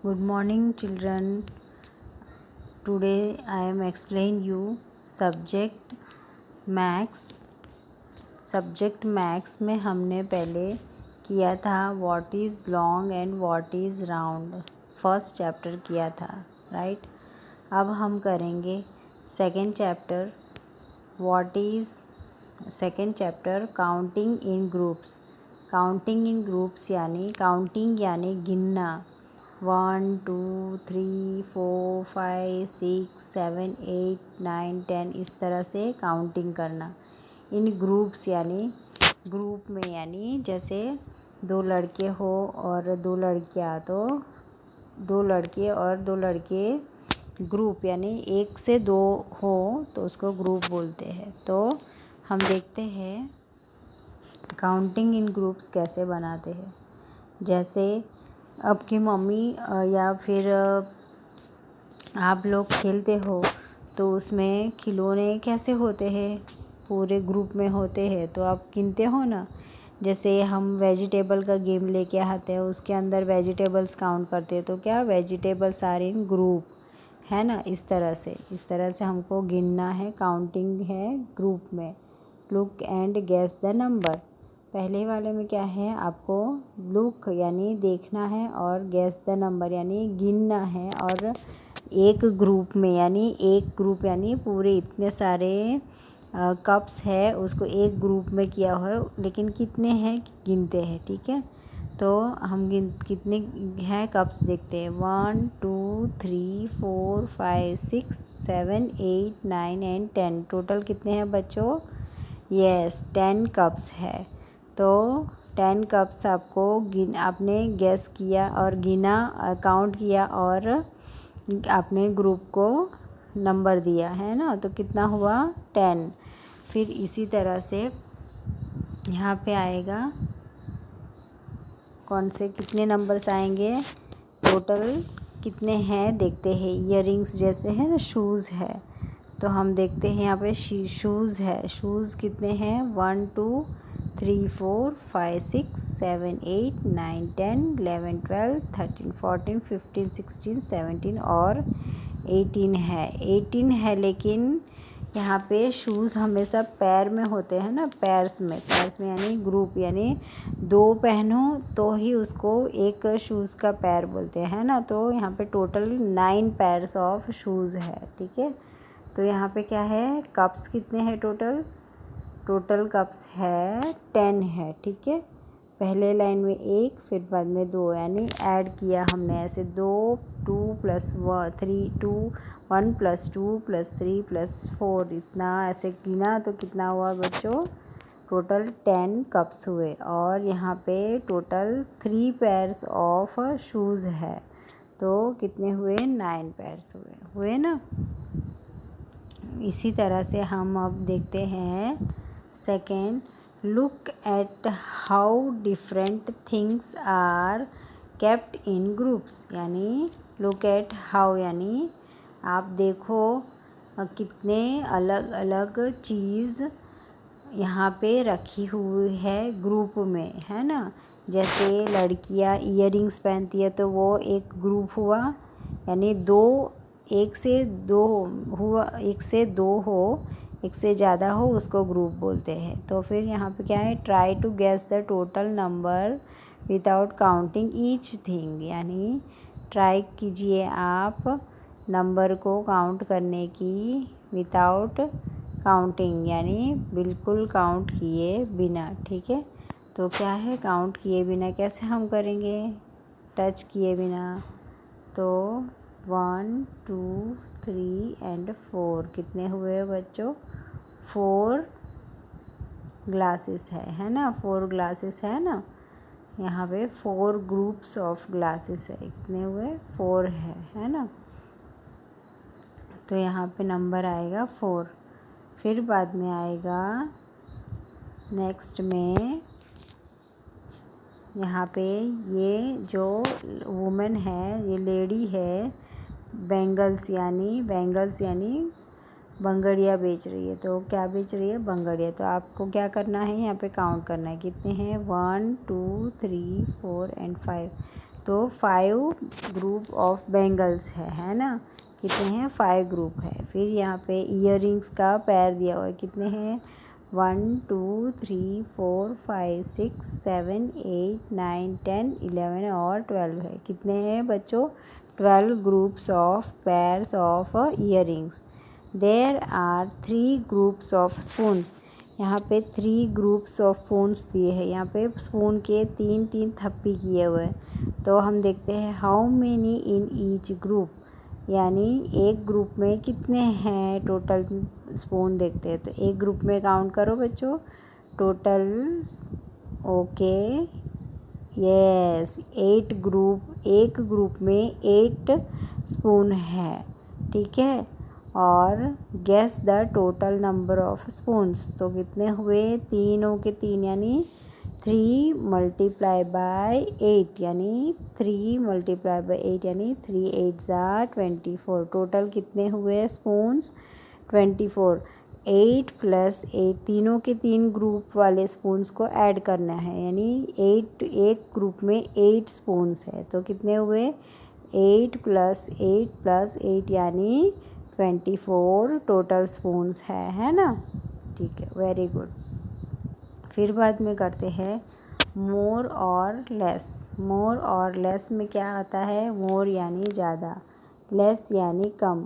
Good morning, children. Today I am explain you subject max. Subject maths में हमने पहले किया था what is long and what is round, first chapter किया था, राइट। अब हम करेंगे second chapter, what is second chapter counting in groups. Counting in groups यानी काउंटिंग यानी गिनना, 1 2 3 4 5 6 7 8 9 10 इस तरह से काउंटिंग करना। इन ग्रुप्स यानी ग्रुप में, यानी जैसे 2 लड़के हो और 2 लड़कियाँ, तो 2 लड़के और 2 लड़के ग्रुप यानी 1 से 2 हो तो उसको ग्रुप बोलते हैं। तो हम देखते हैं काउंटिंग इन ग्रुप्स कैसे बनाते हैं। जैसे आपकी मम्मी या फिर आप लोग खेलते हो तो उसमें खिलौने कैसे होते हैं, पूरे ग्रुप में होते हैं, तो आप गिनते हो ना। जैसे हम वेजिटेबल का गेम लेके आते हैं, उसके अंदर वेजिटेबल्स काउंट करते हैं, तो क्या वेजिटेबल्स आर इन ग्रुप, है ना। इस तरह से हमको गिनना है, काउंटिंग है ग्रुप में। Look and guess the number. पहले वाले में क्या है, आपको लुक यानी देखना है और गेस द नंबर यानी गिनना है। और एक ग्रुप में यानी पूरे इतने सारे कप्स है, उसको एक ग्रुप में किया हुआ है, लेकिन कितने हैं गिनते हैं, ठीक है। तो हम कितने हैं कप्स देखते हैं, 1 2 3 4 5 6 7 8 9 एंड 10। टोटल कितने हैं बच्चों, यस 10 कप्स है। तो 10 कप्स आपने गेस किया और गिना, काउंट किया और आपने ग्रुप को नंबर दिया है ना, तो कितना हुआ 10। फिर इसी तरह से यहाँ पे आएगा, कौन से कितने नंबर्स आएंगे, टोटल कितने हैं देखते हैं। इयररिंग्स जैसे है ना, शूज़ है, तो हम देखते हैं यहाँ पे शूज़ है। शूज़ कितने हैं, 1 2 3 4 5 6 7 8 9 10 11 12 13 14 15 16 17 और 18 है। 18 है, लेकिन यहाँ पे शूज़ हमेशा पैर में होते हैं ना, पैर्स में यानी ग्रुप, यानी 2 पहनो तो ही उसको एक शूज़ का पैर बोलते हैं ना। तो यहाँ पे टोटल 9 पैर्स ऑफ शूज़ है, ठीक है। तो यहाँ पे क्या है, कप्स कितने हैं टोटल कप्स है 10 है, ठीक है। पहले लाइन में 1, फिर बाद में 2, यानी ऐड किया हमने ऐसे 2 2 + 3 2 1 + 2 + 3 + 4, इतना ऐसे गिना तो कितना हुआ बच्चों, टोटल 10 कप्स हुए। और यहाँ पे टोटल 3 पेयर्स ऑफ शूज़ है, तो कितने हुए 9 पेयर्स हुए ना। इसी तरह से हम अब देखते हैं second, look at how different things are kept in groups. यानी लुक एट हाउ यानी आप देखो कितने अलग अलग चीज़ यहाँ पे रखी हुई है ग्रुप में, है ना। जैसे लड़कियाँ इयररिंग्स पहनती है तो वो एक ग्रुप हुआ, यानी 1 से 2 हुआ, 1 से 2 हो, 1 से ज़्यादा हो उसको ग्रुप बोलते हैं। तो फिर यहाँ पे क्या है, try to guess the total number without counting each thing. यानी ट्राई कीजिए आप नंबर को काउंट करने की विदाउट काउंटिंग, यानी बिल्कुल काउंट किए बिना, ठीक है। तो क्या है, काउंट किए बिना कैसे हम करेंगे, टच किए बिना। तो 1 2 3 एंड 4 कितने हुए बच्चों, 4 ग्लासेस है ना, 4 ग्लासेस है ना। यहाँ पे 4 ग्रुप्स ऑफ ग्लासेस है, कितने हुए 4 है ना। तो यहाँ पे नंबर आएगा 4। फिर बाद में आएगा नेक्स्ट में, यहाँ पे ये जो वुमेन है, ये लेडी है, बैंगल्स यानी बंगड़िया बेच रही है। तो क्या बेच रही है, बंगड़िया। तो आपको क्या करना है, यहाँ पे काउंट करना है कितने हैं, 1 2 3 4 एंड 5। तो 5 ग्रुप ऑफ बैंगल्स है ना। कितने हैं? 5 ग्रुप है। फिर यहाँ पे ईयरिंग्स का पैर दिया हुआ है, कितने हैं? 1 2 3 4 5 6 7 8 9 10 11 और 12 है। कितने हैं बच्चों? 12 groups of pairs of earrings. There are 3 groups of spoons. यहाँ पे 3 ग्रुप्स ऑफ स्पून्स दिए हैं। यहाँ पे स्पून के 3 थप्पी किए हुए हैं। तो हम देखते हैं how many in each group, यानी एक ग्रुप में कितने हैं टोटल स्पून देखते हैं। तो एक ग्रुप में काउंट करो बच्चों टोटल। ओके यस, 8 ग्रुप, एक ग्रुप में 8 स्पून है, ठीक है। और guess the total number of spoons, तो कितने हुए? 3 के 3 यानी 3 मल्टीप्लाई बाय 8 यानी 3 मल्टीप्लाई बाय 8 यानी 3 8 ज़ा 24। टोटल कितने हुए स्पून्स? 24। 8 + 8, तीनों के 3 ग्रुप वाले स्पून्स को ऐड करना है, यानी 8, एक ग्रुप में 8 स्पून्स है। तो कितने हुए? 8 + 8 + 8 यानी 24 टोटल स्पून्स है ना। ठीक है, वेरी गुड। फिर बाद में करते हैं मोर और लेस। मोर और लेस में क्या आता है? मोर यानी ज़्यादा, लेस यानी कम।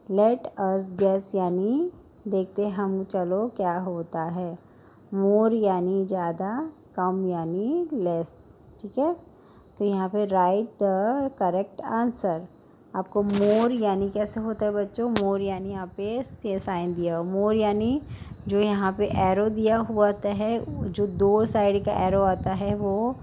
लेट अस गेस यानी देखते हम चलो क्या होता है। मोर यानी ज़्यादा, कम यानी लेस, ठीक है। तो यहाँ पे राइट द करेक्ट आंसर। आपको मोर यानी कैसे होता है बच्चों? मोर यानी यहाँ पे ये साइन दिया हो। मोर यानी जो यहाँ पे एरो दिया हुआ आता है, जो 2 साइड का एरो आता है वो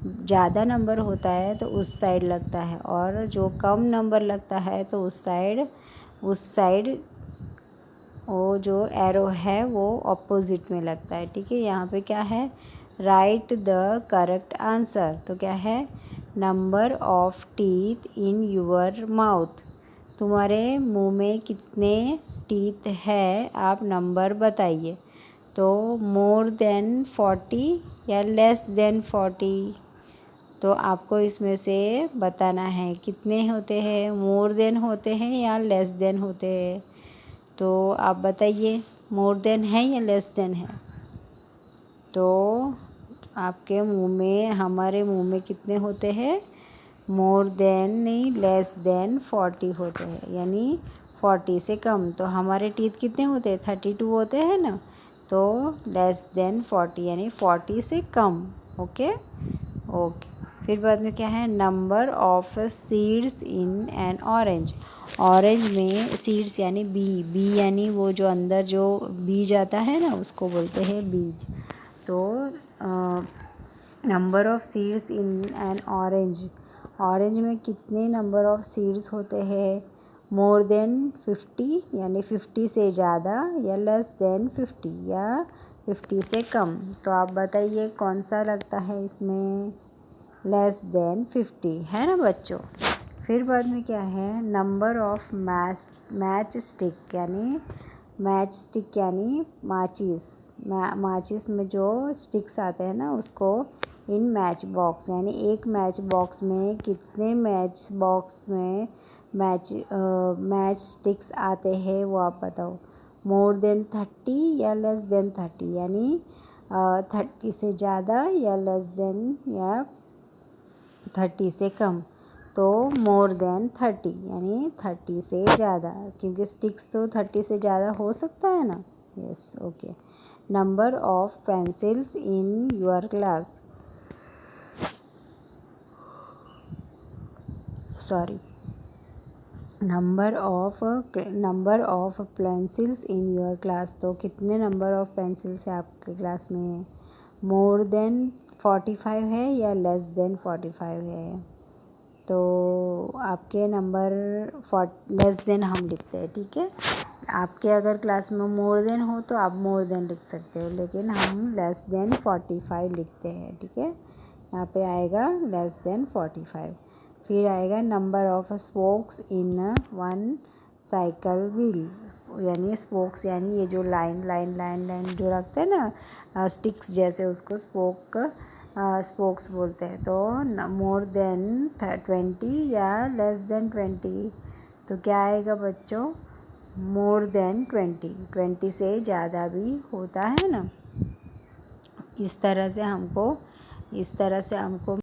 ज़्यादा नंबर होता है तो उस साइड लगता है, और जो कम नंबर लगता है तो उस साइड वो जो एरो है वो ऑपोजिट में लगता है, ठीक है। यहाँ पे क्या है? Right the correct answer. तो क्या है? Number of teeth in your mouth. तुम्हारे मुंह में कितने टीथ है, आप नंबर बताइए। तो मोर देन 40 या लेस देन 40, तो आपको इसमें से बताना है कितने होते हैं, मोर देन होते हैं या लेस देन होते हैं। तो आप बताइए मोर देन है या लेस देन है। तो आपके मुंह में, हमारे मुंह में कितने होते हैं? मोर देन नहीं, लेस देन 40 होते हैं, यानी 40 से कम। तो हमारे टीथ कितने होते हैं? 32 होते हैं ना। तो लेस देन 40 यानी 40 से कम। Okay okay. फिर बाद में क्या है? Number of seeds in an orange. Orange में सीड्स यानी बी यानी वो जो अंदर जो बीज आता है ना उसको बोलते हैं बीज। तो number of seeds in an orange, orange में कितने नंबर ऑफ सीड्स होते हैं? मोर देन 50 यानी 50 से ज़्यादा, या लेस देन 50 या 50 से कम। तो आप बताइए कौन सा लगता है इसमें? लेस देन 50 है ना बच्चों। फिर बाद में क्या है? नंबर ऑफ मैच स्टिक यानी माचिस में जो स्टिक्स आते हैं ना उसको इन मैच बॉक्स, यानी एक मैच बॉक्स में कितने मैच बॉक्स में मैच स्टिक्स आते हैं वो आप बताओ। मोर देन 30 या लेस देन 30, यानी 30 से ज़्यादा या लेस देन या 30 से कम। तो मोर देन 30 यानी 30 से ज़्यादा, क्योंकि स्टिक्स तो 30 से ज़्यादा हो सकता है ना। Yes okay. Number of pencils in your class, sorry, number of pencils in your class. तो कितने नंबर ऑफ पेंसिल्स है आपके क्लास में? मोर देन 45 है या लेस देन 45 है। तो आपके नंबर लेस देन हम लिखते हैं, ठीक है। आपके अगर क्लास में मोर देन हो तो आप मोर देन लिख सकते हो, लेकिन हम लेस देन 45 लिखते हैं, ठीक है। यहाँ पे आएगा लेस देन 45। फिर आएगा number of spokes in one cycle wheel, यानी स्पोक्स यानी ये जो लाइन जो रखते हैं ना स्टिक्स जैसे, उसको स्पोक स्पोक्स बोलते हैं। तो मोर देन 20 या लेस देन 20, तो क्या आएगा बच्चों, मोर देन 20, 20 से ज़्यादा भी होता है ना। इस तरह से हमको